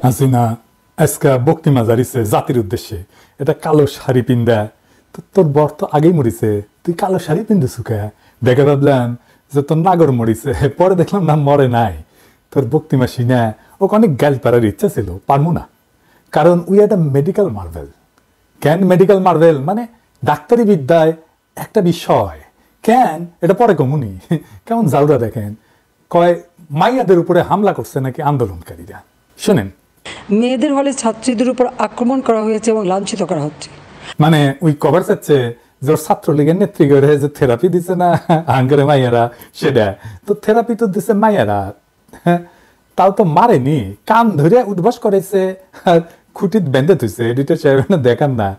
হাসিনা আজকে বক্তিমা জারিছে জাতির উদ্দেশ্যে, এটা কালো শাড়ি পিন্দা। তোর বর তো আগেই মরিছে, তুই কালো শাড়ি পিন্দিস কে? দেখে ভাবলাম যে তোর নাগর মরিছে, পরে দেখলাম না মরে নাই। তোর বক্তিমা সিনা ওকে অনেক গ্যাল পারার ইচ্ছা ছিল, পারবো না, কারণ উই একটা মেডিকেল মার্ভেল। কেন মেডিকেল মার্ভেল মানে ডাক্তারি বিদ্যায় একটা বিষয় কেন, এটা পরে কমুনি। কেমন জাউরা দেখেন, কয় মাইয়াদের উপরে হামলা করছে নাকি আন্দোলনকারীরা। শোনেন, মেয়েদের হলে ছাত্রীদের উপর আক্রমণ করা হয়েছে এবং লাঞ্ছিত করা হচ্ছে। মানে ওই কভার চাচ্ছে যে ওর ছাত্রলীগের নেত্রী করে যে থেরাপি দিছে না আঙ্গরে মাইয়ারা, সেটা তো থেরাপি তো দিছে মাইয়ারা। তাও তো মারেনি, কান ধরে উদ্বাস করেছে আর খুঁটিত বেঁধে থুইছে। এডিটর সাহেব দেখান না।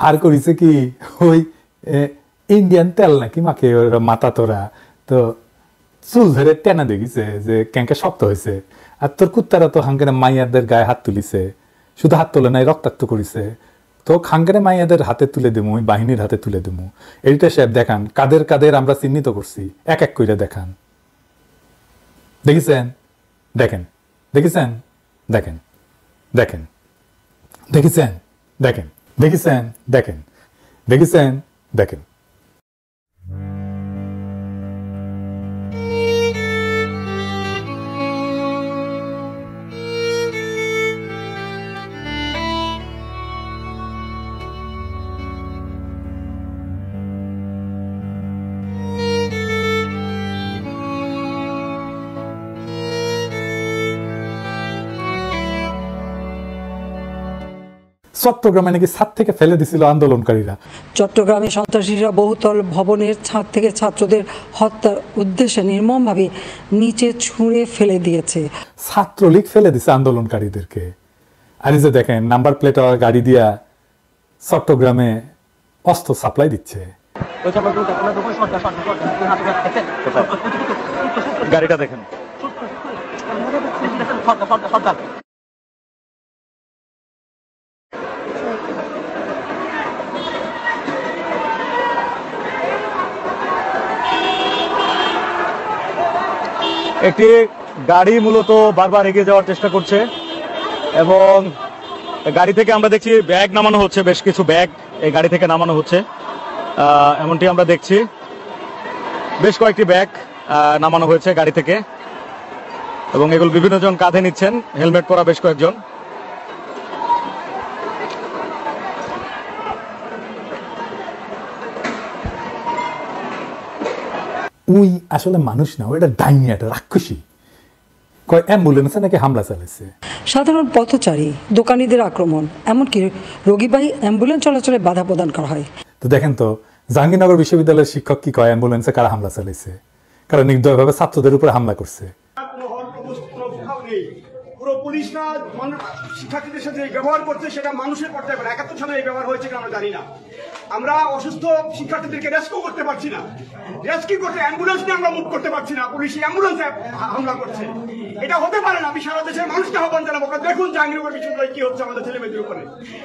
আর করেছে কি, ওই ইন্ডিয়ান তেল নাকি মাকে মাথা তোরা, তো চুল ধরে টেনা দেখিছে যে ক্যাঙ্কা শক্ত হয়েছে। আর তোর কুত্তারা তো হাঙ্গারে মাইয়াদের গায়ে হাত তুলিছে, শুধু হাত তোলে নাই, রক্তাক্ত করেছে। তো হাঙ্গারে মাইয়াদের হাতে তুলে দেবো, ওই বাহিনীর হাতে তুলে দেবো। এইটা সাহেব দেখান কাদের কাদের আমরা চিহ্নিত করছি, এক এক করে দেখান। দেখেছেন? দেখেন, দেখেছেন? দেখেন, দেখেন, দেখেছেন? দেখেন, দেখেছেন? দেখেন, দেখেছেন? দেখেন। চট্টগ্রামে নাকি ছাদ থেকে ফেলে দিছিল আন্দোলনকারীরা। চট্টগ্রামে সন্ত্রাসীরা বহুতল ভবনের ছাদ থেকে ছাত্রদের হত্যার উদ্দেশ্যে নির্মমভাবে নিচে ছুঁড়ে ফেলে দিয়েছে। ছাত্রলীগ ফেলে দিছে আন্দোলনকারীদেরকে। আর এই যে দেখেন, নাম্বার প্লেট গাড়ি দিয়া চট্টগ্রামে অস্ত্র সাপ্লাই দিচ্ছে। গাড়িটা দেখেন, একটি গাড়ি মূলত বারবার এগিয়ে যাওয়ার চেষ্টা করছে এবং গাড়ি থেকে আমরা দেখছি ব্যাগ নামানো হচ্ছে, বেশ কিছু ব্যাগ এই গাড়ি থেকে নামানো হচ্ছে, এমনটি আমরা দেখছি। বেশ কয়েকটি ব্যাগ নামানো হয়েছে গাড়ি থেকে এবং এগুলো বিভিন্ন জন কাঁধে নিচ্ছেন, হেলমেট পরা বেশ কয়েকজন। উই আসলে মানুষ না, ওটা ডাইনি, একটা রাক্ষসী। কয় অ্যাম্বুলেন্সে নাকি হামলা চালাইছে। সাধারণ পথচারী, দোকানিদের আক্রমণ, এমনকি রোগীবাহী অ্যাম্বুলেন্স চলাচলে বাধা প্রদান করা হয়। তো দেখেন তো জাহাঙ্গীরনগর বিশ্ববিদ্যালয়ের শিক্ষক কি কয়, অ্যাম্বুলেন্সে কারা হামলা চালাইছে, কারণ নির্দয়ভাবে ছাত্রদের উপরে হামলা করছে। পুরো পুলিশরা শিক্ষার্থীদের সাথে ব্যবহার করছে সেটা মানুষের পর্যায়ে ৭১ সালে এই ব্যবহার হয়েছে আমরা জানি না। আমরা অসুস্থ শিক্ষার্থীদেরকে রেস্কিউ করতে পারছি না, রেস্কিউ করতে অ্যাম্বুলেন্স নিয়ে আমরা মুভ করতে পারছি না, পুলিশ অ্যাম্বুলেন্সে হামলা করছে। এটা হতে পারে না। আমি সারা দেশের মানুষকে আহ্বান জানাবো, আপনারা দেখুন জাহাঙ্গীরনগর বিশ্ববিদ্যালয়ে কি হচ্ছে আমাদের ছেলেমেয়েদের উপরে,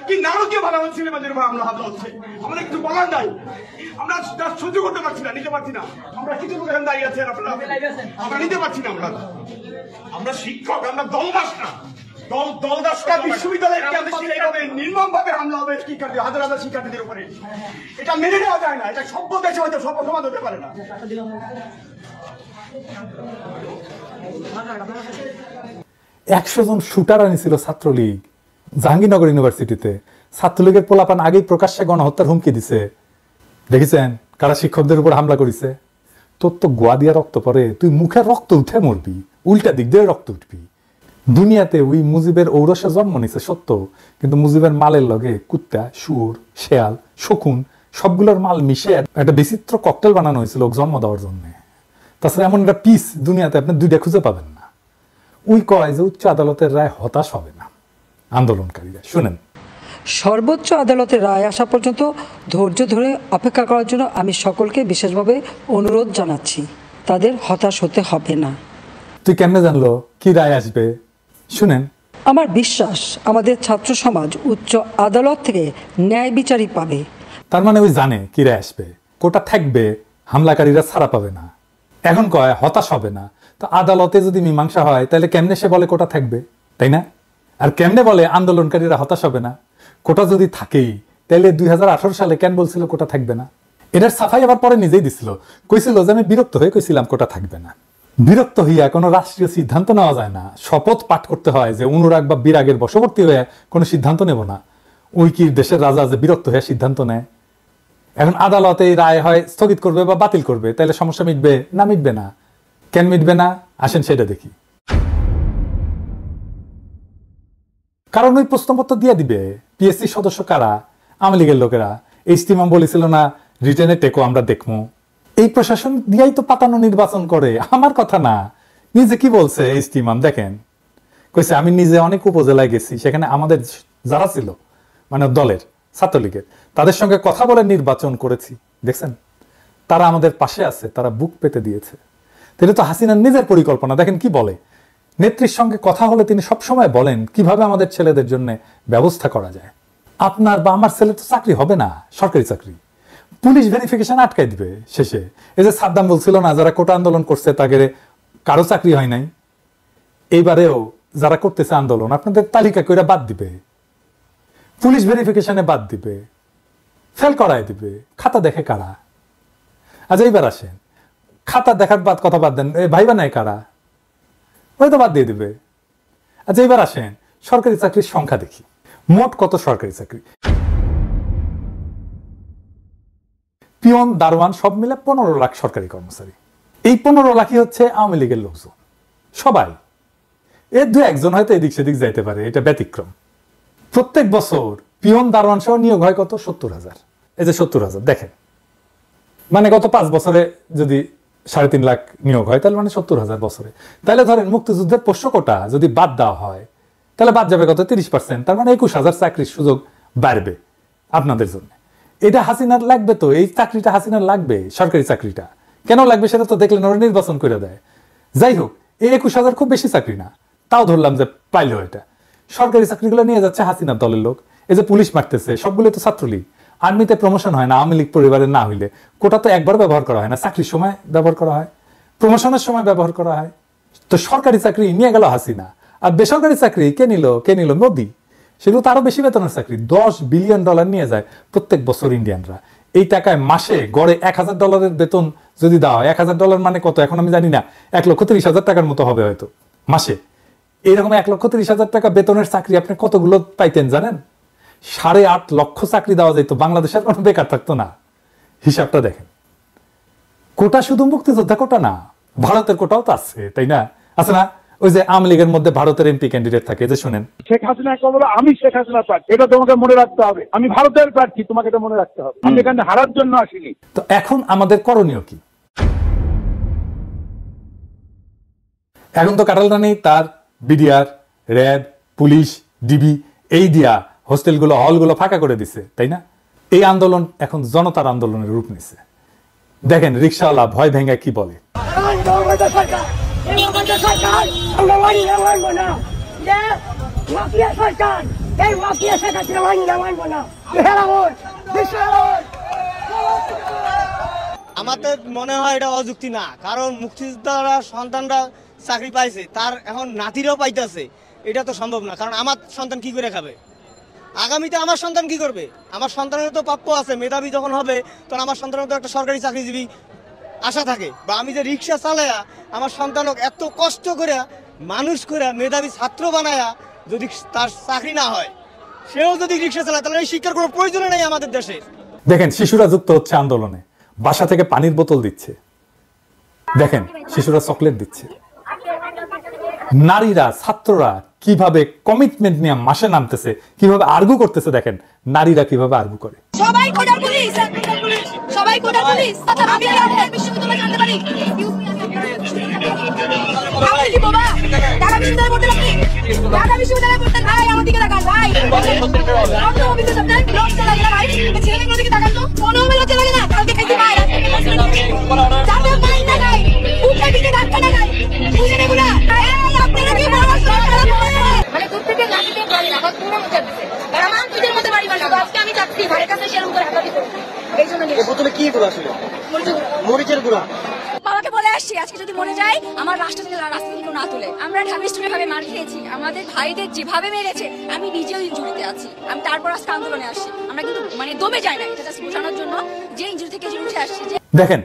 কি নারকীয় ভাবে আমাদের ছেলেমেয়েদের উপর হামলা হচ্ছে। আমাদের কিছু বলার নাই, আমরা সহ্য করতে পারছি না, নিতে পারছি না। আমরা কিছু লোক এখানে দাঁড়িয়ে আছি, আমরা নিতে পারছি না। আমরা শিক্ষক, আমরা দলদাস না। বিশ্ববিদ্যালয়ের ক্যাম্পাসে এইভাবে নির্মমভাবে হামলা হবে শিক্ষার্থী, হাজার হাজার শিক্ষার্থীদের উপরে, এটা মেনে নেওয়া যায় না। এটা সভ্য দেশে হয়তো সভ্য সমাজ হতে পারে না। 100 জন শুটার আনিছিল ছাত্রলীগ, জাহাঙ্গীরনগর ইউনিভার্সিটিতে ছাত্রলীগের পোলাপান আগেই প্রকাশ্যে গণহত্যার হুমকি দিছে। দেখেছেন কারা শিক্ষকদের উপর হামলা করেছে? তোর তো গোয়া দিয়া রক্ত পরে, তুই মুখে রক্ত উঠে মরবি, উল্টা দিক দিয়ে রক্ত উঠবি। দুনিয়াতে ওই মুজিবের ঔরসে জন্ম নিছে সত্য, কিন্তু মুজিবের মালের লগে কুত্তা, শুয়োর, শেয়াল, শকুন সবগুলোর মাল মিশে একটা বিচিত্র ককটেল বানানো হয়েছিল জন্ম দেওয়ার জন্য। তাছাড়া এমন একটা পিস দুনিয়াতে আপনি দুইটা খুঁজে পাবেন না। ওই কয় যে উচ্চ আদালতের রায় হতাশ হবে না আন্দোলনকারীরা। শুনেন, সর্বোচ্চ আদালতের রায় আসা পর্যন্ত ধৈর্য ধরে অপেক্ষা করার জন্য আমি সকলকে বিশেষভাবে অনুরোধ জানাচ্ছি, তাদের হতাশ হতে হবে না। তুই কেমনে জানলো কি রায় আসবে? শুনেন, আমার বিশ্বাস আমাদের ছাত্র সমাজ উচ্চ আদালত থেকে ন্যায় বিচারই পাবে। তার মানে ওই জানে কি রায় আসবে, কোটা থাকবে, হামলাকারীরা ছাড়া পাবে না। এখন কয় হতাশ হবে না, তো আদালতে যদি মীমাংসা হয় তাহলে কেমনে সে বলে কোটা থাকবে, তাই না? আর কেমনে বলে আন্দোলনকারীরা হতাশ হবে না? কোটা যদি থাকেই তাহলে 2018 সালে কেন বলছিল কোটা থাকবে না? এটার সাফাই আবার পরে নিজেই দিছিল, কইছিল যে আমি বিরক্ত হয়ে কইছিলাম কোটা থাকবে না। বিরক্ত হইয়া কোনো রাষ্ট্রীয় সিদ্ধান্ত নেওয়া যায় না, শপথ পাঠ করতে হয় যে অনুরাগ বা বিরাগের বশবর্তী হয়ে কোনো সিদ্ধান্ত নেব না। ওই কি দেশের রাজা যে বিরক্ত হয়ে সিদ্ধান্ত নেয়? এখন আদালতে এই রায় হয় স্থগিত করবে বা বাতিল করবে, তাহলে সমস্যা মিটবে না? মিটবে না। কেন মিটবে না আসেন সেটা দেখি। কারণ ওই প্রশ্নপত্র দিয়ে দিবে পিএসসি সদস্য কারা? আওয়ামী লীগের লোকেরা। ইজতিমাম বলেছিল না রিটেনে টেকো আমরা দেখবো। এই প্রশাসন দিয়াই তো পাতানো নির্বাচন করে, আমার কথা না। নিজে কি বলছে ইজতিমাম দেখেন, কইছে আমি নিজে অনেক উপজেলায় গেছি, সেখানে আমাদের যারা ছিল মানে দলের ছাত্রলীগের তাদের সঙ্গে কথা বলে নির্বাচন করেছি, দেখছেন তারা আমাদের পাশে আছে, তারা বুক পেতে দিয়েছে। তিনি তো হাসিনার নিজের পরিকল্পনা দেখেন কি বলে। নেত্রীর সঙ্গে কথা হলে তিনি সবসময় বলেন কিভাবে আমাদের ছেলেদের জন্য ব্যবস্থা করা যায়। আপনার বা আমার ছেলে তো চাকরি হবে না, সরকারি চাকরি, পুলিশ ভেরিফিকেশন আটকাই দিবে শেষে। এই যে সাদ্দাম বলছিল না যারা কোটা আন্দোলন করছে তাদের কারো চাকরি হয় নাই, এইবারেও যারা করতেছে আন্দোলন আপনাদের তালিকা করে বাদ দিবে, পুলিশ ভেরিফিকেশনে বাদ দিবে, ফেল করাই দিবে। খাতা দেখে কারা? আচ্ছা এইবার আসেন, খাতা দেখার বাদ কথা বাদ দেন, ভাইবা নাই কারা, ওই তো বাদ দিয়ে দিবে। আচ্ছা এইবার আসেন সরকারি চাকরির সংখ্যা দেখি, মোট কত সরকারি চাকরি? পিয়ন, দারোয়ান সব মিলে 15 লাখ সরকারি কর্মচারী। এই 15 লাখই হচ্ছে আওয়ামী লীগের লোকজন সবাই। এর দু একজন হয়তো এদিক সেদিক যাইতে পারে, এটা ব্যতিক্রম। প্রত্যেক বছর পিয়ন দারোয়ান সহ নিয়োগ হয় কত? 70,000। এই যে 70,000 দেখেন, মানে গত 5 বছরে যদি 3.5 লাখ নিয়োগ হয় তাহলে মানে 70,000 বছরে। তাহলে ধরেন মুক্তিযুদ্ধের পোষ্য কোটা যদি বাদ দেওয়া হয় তাহলে বাদ যাবে কত? 30%। তার মানে 21,000 চাকরির সুযোগ বাড়বে আপনাদের জন্য। এটা হাসিনার লাগবে তো, এই চাকরিটা হাসিনার লাগবে, সরকারি চাকরিটা কেন লাগবে সেটা তো দেখলেন, ওরা নির্বাচন করে দেয়। যাই হোক, এই 21,000 খুব বেশি চাকরি না, তাও ধরলাম যে পাইলো। এটা সরকারি চাকরিগুলো নিয়ে যাচ্ছে হাসিনার দলের লোক। এই যে পুলিশ মারতেছে সবগুলো তো ছাত্রলীগ। আর্মিতে প্রমোশন হয় না আওয়ামী লীগ পরিবারের না হইলে, কোটা তো একবার ব্যবহার করা হয় না, চাকরির সময় ব্যবহার করা হয়, প্রমোশনের সময় ব্যবহার করা হয়। তো সরকারি চাকরি নিয়ে গেল হাসিনা, আর বেসরকারি চাকরি কে নিল? মোদি। সেগুলো তো আরো বেশি বেতনের চাকরি, $10 বিলিয়ন নিয়ে যায় প্রত্যেক বছর ইন্ডিয়ানরা। এই টাকায় মাসে গড়ে $1,000 বেতন যদি দেওয়া হয়, $1,000 মানে কত এখন আমি জানি না, 1,30,000 টাকার মতো হবে হয়তো মাসে। এইরকম 1,30,000 টাকা বেতনের চাকরি আপনি কতগুলো পাইতেন জানেন? 8.5 লক্ষ চাকরি দেওয়া যেত, বাংলাদেশের কোনো বেকার থাকতো না। হিসাবটা দেখেন। কোটা শুধু মুক্তিযোদ্ধা কোটা না, ভারতের কোটাও তো আছে, তাই না? আছে না? ওই যে আওয়ামী লীগের মধ্যে ভারতের এমপি ক্যান্ডিডেট থাকে, যে শুনেন, শেখ হাসিনা বলে আমি শেখ হাসিনা প্রার্থী, এটা তোমাকে মনে রাখতে হবে। আমি ভারতের প্রার্থী, তোমাকে এটা মনে রাখতে হবে। আমি এখানে হারার জন্য আসিনি। তো এখন আমাদের করণীয় কি? এখন তো কাটালরানি তার বিডিআর, র্যাব, পুলিশ, ডিবি এই দিয়া হোস্টেলগুলো, হলগুলো ফাঁকা করে দিছে, তাই না? এই আন্দোলন এখন জনতার আন্দোলনের রূপ নিছে। দেখেন রিকশাওয়ালা ভয় ভেঙ্গা কি বলে, আমাদের মনে হয় এটা অযুক্তি না, কারণ মুক্তিযোদ্ধারা সন্তানরা চাকরি পাইছে, তার এখন নাতিরাও পাইতেছে, এটা তো সম্ভব না। কারণ আমার সন্তান কি করে খাবে? আগামীতে আমার সন্তান কি করবে? আমার সন্তানের তো প্রাপ্য আছে, মেধাবী যখন হবে তখন আমার সন্তানের তো একটা সরকারি চাকরিজীবী আশা থাকে। বা আমি যে রিক্সা চালায়া আমার সন্তানক এত কষ্ট করে মানুষ করে মেধাবী ছাত্র বানায়া যদি তার চাকরি না হয়, সেও যদি রিক্সা চালায় তাহলে এই শিক্ষার কোনো প্রয়োজন নেই আমাদের দেশে। দেখেন শিশুরা যুক্ত হচ্ছে আন্দোলনে, বাসা থেকে পানির বোতল দিচ্ছে, দেখেন শিশুরা চকলেট দিচ্ছে। নারীরা, ছাত্ররা কিভাবে কমিটমেন্ট নিয়ে মাসে নামতেছে, কিভাবে আর্গু করতেছে, দেখেন নারীরা কিভাবে আর্গু করে। সবাই কোটার পুলিশ, সবাই কোটার পুলিশ। আমি আর বিশ্ববিদ্যালয়ে জানতে পারি আপনি কি বাবা ঢাকা বিশ্ববিদ্যালয়ে পড়তেন? আপনি ঢাকা বিশ্ববিদ্যালয়ে পড়তেন ভাই? আমার দিকে তাকান ভাই, কত অভিযোগ আপনার লজ্জা লাগে না ভাই? ছেলেমেয়েগুলোর দিকে তাকান তো, কোনো লজ্জা লাগে না? কালকে খাইতে পায় যাতে মাই না গাই, উঠে দিকে ধাক্কা না গাই, বুঝেন এগুলা? আপনারা কি বড় মানে দূর থেকে লাঠিতে বাড়ি না, আমার পুরো মুখে দিচ্ছে আমার দুধের মধ্যে বাড়ি বাড়ি। আজকে আমি চাচ্ছি ভাইয়ের কাছে সেরকম করে হাঁটা দিতে। এই জন্য এই বোতলে কি গুঁড়া ছিল? মরিচের গুঁড়া। বাবাকে বলে আসছি আজকে যদি মরে যায় আমার রাস্তা থেকে কেউ না তুলে। আমরা ঢাবি স্টুডেন্ট ভাবে মার খেয়েছি, আমাদের ভাইদের যেভাবে মেরেছে আমি নিজেও ইনজুরিতে আছি। আমি তারপর আজকে আন্দোলনে আসছি। আমরা কিন্তু মানে দমে যাই না, এটা জাস্ট বোঝানোর জন্য যে ইনজুরি থেকে যে উঠে আসছে। যে দেখেন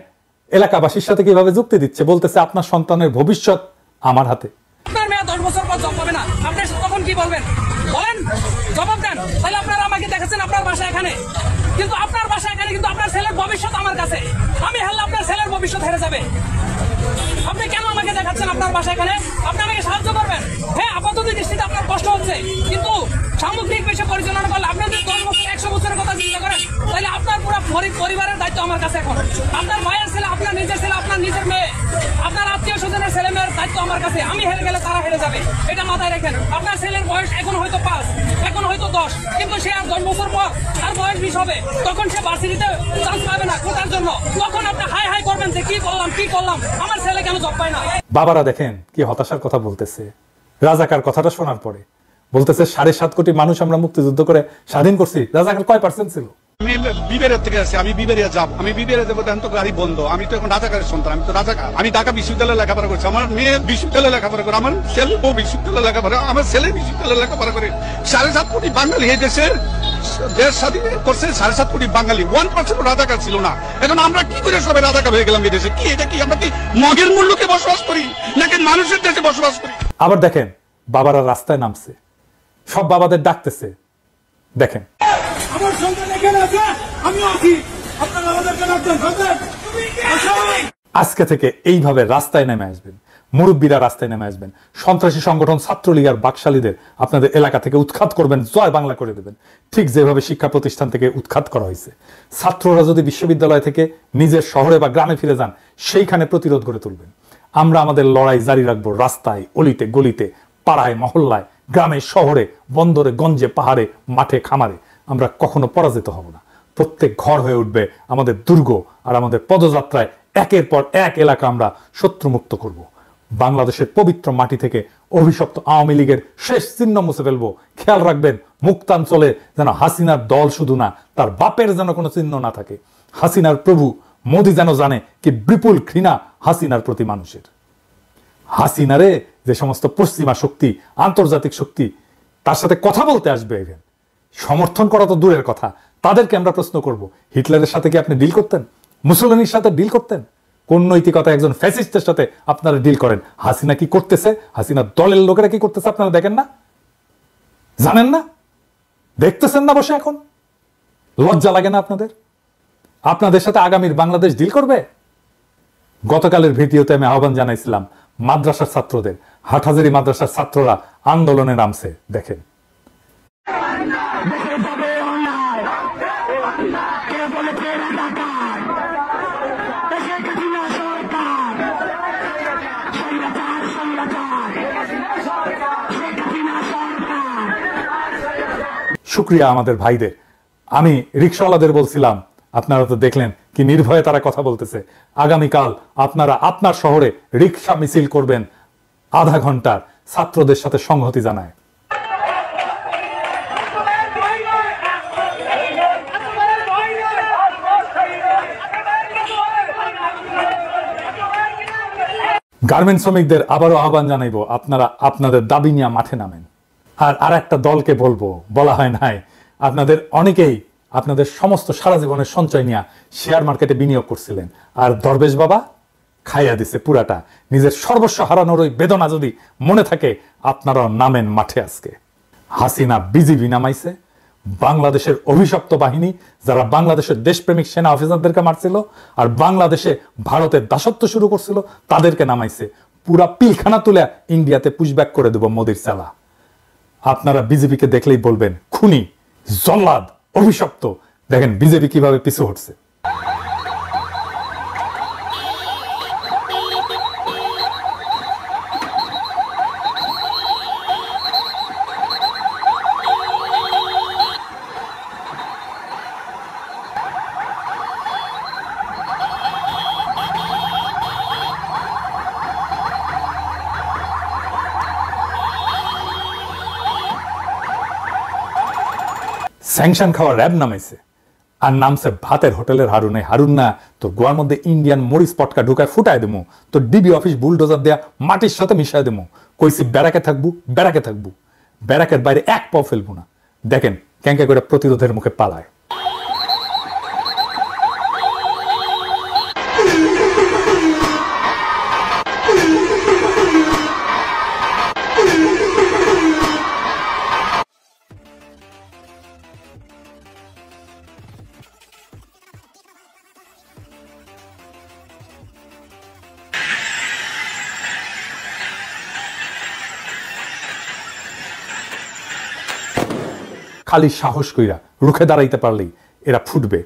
এলাকাবাসীর সাথে কিভাবে যুক্তি দিচ্ছে, বলতেছে আপনার সন্তানের ভবিষ্যৎ আমার হাতে। আপনার মেয়ে 10 বছর পর জব পাবে না, আপনি তখন কি বলবেন? বলেন, জবাব দেন। তাহলে আপনারা আমাকে দেখাচ্ছেন আপনার বাসা এখানে, কিন্তু আপনার বাসা এখানে, কিন্তু আপনার ছেলের ভবিষ্যৎ আমার কাছে। আমি হারলে আপনার ছেলের ভবিষ্যৎ হেরে যাবে। আপনি কেন আমাকে দেখাচ্ছেন আপনার বাসা এখানে? আপনি আমাকে সাহায্য করবেন। হ্যাঁ, আপাতত দৃষ্টিতে আপনার কষ্ট হচ্ছে, কিন্তু সামগ্রিক পেশা পরিচালনা করলে আপনি যদি 10 বছর 100 বছরের কথা চিন্তা করেন, তাহলে আপনার পুরো পরিবারের দায়িত্ব আমার কাছে এখন। আপনার ভাইয়ের ছেলে, আপনার নিজের ছেলে, আপনার নিজের মেয়ে, আপনার আত্মীয় স্বজনের ছেলে মেয়ের দায়িত্ব আমার কাছে। আমি হেরে গেলে তারা হেরে যাবে, এটা মাথায় রাখেন। আপনার ছেলের বয়স এখন হয়তো 5, এখন হয়তো 10, কিন্তু সে আর 10 বছর পর তার বয়স 20 হবে, তখন সে ভার্সিটিতে চান্স পাবে না কোটার জন্য। তখন আপনি হাই হাই করবেন যে কি করলাম, আমার ছেলে কেন জব পায় না। বাবারা দেখেন কি হতাশার কথা বলতেছে। রাজাকার কথাটা শোনার পরে বলতেছে 7.5 কোটি মানুষ আমরা মুক্তিযুদ্ধ করে স্বাধীন করছি, রাজাকার কয় % ছিল? আমি বিবেরিয়া থেকে আসছি, আমি বিবেরিয়া যাব, আমি বিবেরিয়া যাবো, তো গাড়ি বন্ধ। আমি তো এখন রাজাকারের সন্তান, আমি তো রাজাকার। আমি ঢাকা বিশ্ববিদ্যালয়ে লেখাপড়া করছি, আমার মেয়ে বিশ্ববিদ্যালয়ে লেখাপড়া করে, আমার ছেলে বিশ্ববিদ্যালয়ে লেখাপড়া, আমার ছেলে বিশ্ববিদ্যালয়ে লেখাপড়া করে। 7.5 কোটি বাঙালি এই দেশের দেশ স্বাধীন করছে, 7.5 কোটি বাঙালি, 1% রাজাকার ছিল না। এখন আমরা কি করে সবাই রাজাকার হয়ে গেলাম এই দেশে? কি এটা কি আমরা কি মগের মূল্যকে বসবাস করি নাকি মানুষের দেশে বসবাস করি? আবার দেখেন বাবারা রাস্তায় নামছে, সব বাবাদের ডাকতেছে। দেখেন আমার সন্তান এখানে আছে, আমি আছি, আপনারা আমাদেরকে ডাকবেন। আজকে থেকে এইভাবে রাস্তায় নেমে আসবেন, মুরব্বীরা রাস্তায় নেমে আসবেন, সন্ত্রাসী সংগঠন ছাত্রলীগ আর বাকশালীদের আপনাদের এলাকা থেকে উৎখাত করবেন, জয় বাংলা করে দেবেন। ঠিক যেভাবে শিক্ষা প্রতিষ্ঠান থেকে উৎখাত করা হয়েছে, ছাত্ররা যদি বিশ্ববিদ্যালয় থেকে নিজের শহরে বা গ্রামে ফিরে যান, সেইখানে প্রতিরোধ গড়ে তুলবেন। আমরা আমাদের লড়াই জারি রাখবো রাস্তায়, অলিতে গলিতে, পাড়ায় মহল্লায়, গ্রামে শহরে, বন্দরে গঞ্জে, পাহাড়ে, মাঠে খামারে। আমরা কখনো পরাজিত হব না। প্রত্যেক ঘর হয়ে উঠবে আমাদের দুর্গ, আর আমাদের পদযাত্রায় একের পর এক এলাকা আমরা শত্রুমুক্ত করব। বাংলাদেশের পবিত্র মাটি থেকে অভিশপ্ত আওয়ামী লীগের শেষ চিহ্ন মুছে ফেলবো। খেয়াল রাখবেন মুক্তাঞ্চলে যেন হাসিনার দল শুধু না, তার বাপের যেন কোনো চিহ্ন না থাকে। হাসিনার প্রভু মোদি যেন জানে কি বিপুল ঘৃণা হাসিনার প্রতি মানুষের। হাসিনারে যে সমস্ত পশ্চিমা শক্তি, আন্তর্জাতিক শক্তি তার সাথে কথা বলতে আসবে, সমর্থন করা তো দূরের কথা, তাদেরকে আমরা প্রশ্ন করব, হিটলারের সাথে কি আপনি ডিল করতেন? মুসলিনের সাথে ডিল করতেন? কোন নৈতিকতা একজন ফ্যাসিস্টের সাথে আপনারা ডিল করেন? হাসিনা কি করতেছে, হাসিনার দলের লোকেরা কি করতেছে আপনারা দেখেন না? জানেন না? দেখতেছেন না বসে? এখন লজ্জা লাগে না আপনাদের? আপনাদের সাথে আগামীর বাংলাদেশ ডিল করবে? গতকালের ভিডিওতে আমি আহ্বান জানাইছিলাম মাদ্রাসার ছাত্রদের, হাটহাজারী মাদ্রাসার ছাত্ররা আন্দোলনে নামছে। দেখেন শুক্রিয়া আমাদের ভাইদের। আমি রিকশাওয়ালাদের বলছিলাম, আপনারা তো দেখলেন কি নির্ভয়ে তারা কথা বলতেছে। আগামীকাল আপনারা আপনার শহরে রিকশা মিছিল করবেন, আধা ঘন্টার, ছাত্রদের সাথে সংহতি জানায়। গার্মেন্টস শ্রমিকদের আবারও আহ্বান জানাইবো, আপনারা আপনাদের দাবি নিয়ে মাঠে নামেন। আর একটা দলকে বলবো, বলা হয় নাই, আপনাদের অনেকেই আপনাদের সমস্ত সারা জীবনের সঞ্চয় নিয়ে শেয়ার মার্কেটে বিনিয়োগ করছিলেন, আর দরবেশ বাবা খাইয়া দিছে পুরাটা। নিজের সর্বস্ব হারানোর ওই বেদনা যদি মনে থাকে, আপনারা নামেন মাঠে। আজকে হাসিনা বিজিবি নামাইছে, বাংলাদেশের অভিশপ্ত বাহিনী যারা বাংলাদেশের দেশপ্রেমিক সেনা অফিসারদেরকে মারছিল আর বাংলাদেশে ভারতের দাসত্ব শুরু করছিল তাদেরকে নামাইছে। পুরা পিলখানা তুলে ইন্ডিয়াতে পুশব্যাক করে দেব মোদির চালা। আপনারা বিজেপিকে দেখলেই বলবেন খুনি, জল্লাদ, অভিশপ্ত। দেখেন বিজেপি কিভাবে পিছু হটছে। স্যাংশন খাওয়া র্যাব নামাইছে আর নামছে ভাতের হোটেলের হারুন। হারুন না তোর গোয়ার মধ্যে ইন্ডিয়ান মরিচ পটকা ঢুকায় ফুটায় দেবো, তোর ডিবি অফিস বুলডোজার দেয়া মাটির সাথে মিশাই দেবো। কইছি ব্যারাকে থাকবো, ব্যারাকে থাকবো, ব্যারাকের বাইরে এক পাও ফেলবো না। দেখেন ক্যাঙ্কা করে প্রতিরোধের মুখে পালায়। খালি সাহস কইরা রুখে দাঁড়াইতে পারলেই এরা ফুটবে।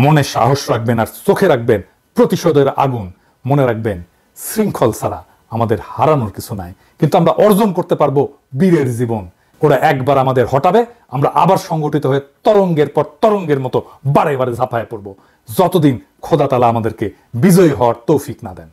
মনে সাহস রাখবেন আর চোখে রাখবেন প্রতিশোধের আগুন। মনে রাখবেন শৃঙ্খল ছাড়া আমাদের হারানোর কিছু নাই, কিন্তু আমরা অর্জন করতে পারবো বীরের জীবন। ওরা একবার আমাদের হটাবে, আমরা আবার সংগঠিত হয়ে তরঙ্গের পর তরঙ্গের মতো বারে বারে ঝাঁপায় পড়বো, যতদিন খোদা তাআলা আমাদেরকে বিজয়ী হওয়ার তৌফিক না দেন।